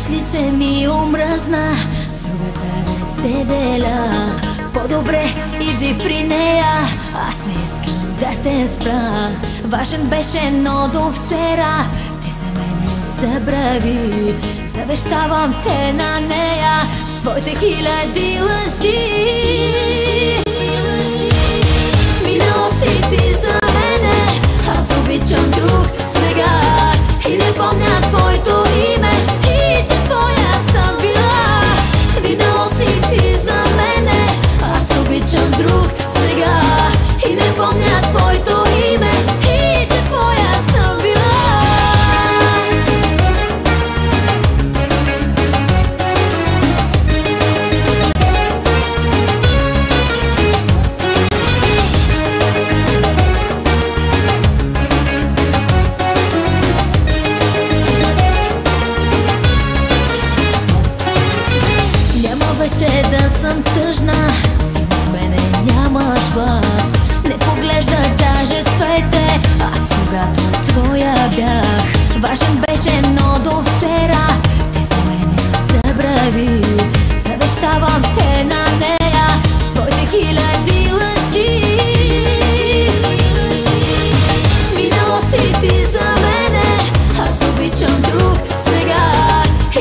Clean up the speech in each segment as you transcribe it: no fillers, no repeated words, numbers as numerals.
ли, че ми омръзна с другата да те деля? По-добре иди при нея, аз не искам да те спра. Важен беше, но до вчера ти за мене забрави. Завещавам те на нея с твоите хиляди лъжи. Минало си ти за мене, аз обичам друг сега и не помня твоето име и че твоя съм била. Минало си ти за мене, аз обичам друг сега и не помня твоето име и че твоя съм била. Вече да съм тъжна, ти в мене нямаш власт. Не поглежда даже свете, аз когато твоя бях. Важен беше, но до вчера ти за мене забрави. Завещавам те на нея с твоите хиляди лъжи. Минало си ти за мене, аз обичам друг сега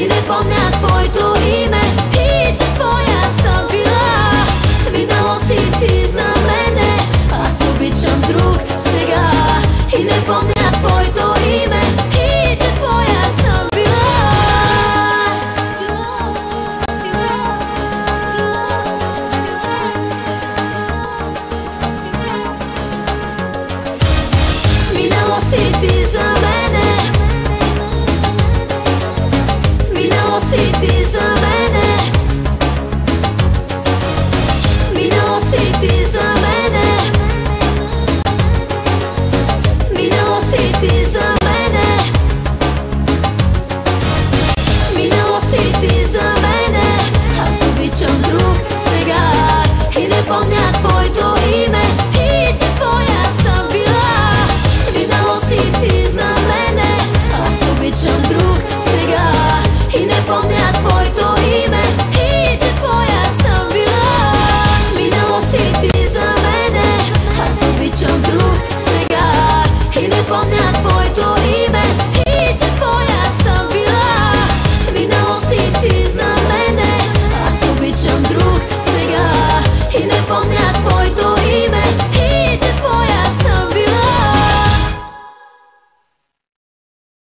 и не помня твоето име и че твоя съм била. Минало си ти за мене, аз обичам друг сега и не помня твоето име и че твоя съм била. Минало си ти за мене, минало си ти за мене, минало си ти за мене, минало си ти за мене, минало си ти за мене, аз обичам друг сега и не помня твоето име и че твоя съм била. Минало си ти за мене, аз обичам друг сега и не помня твоето име и че твоя съм била. Минало си ти за мене, аз обичам друг сега и не помня твоето име и че твоя съм била. Минало си ти за мене, аз обичам друг сега и не помня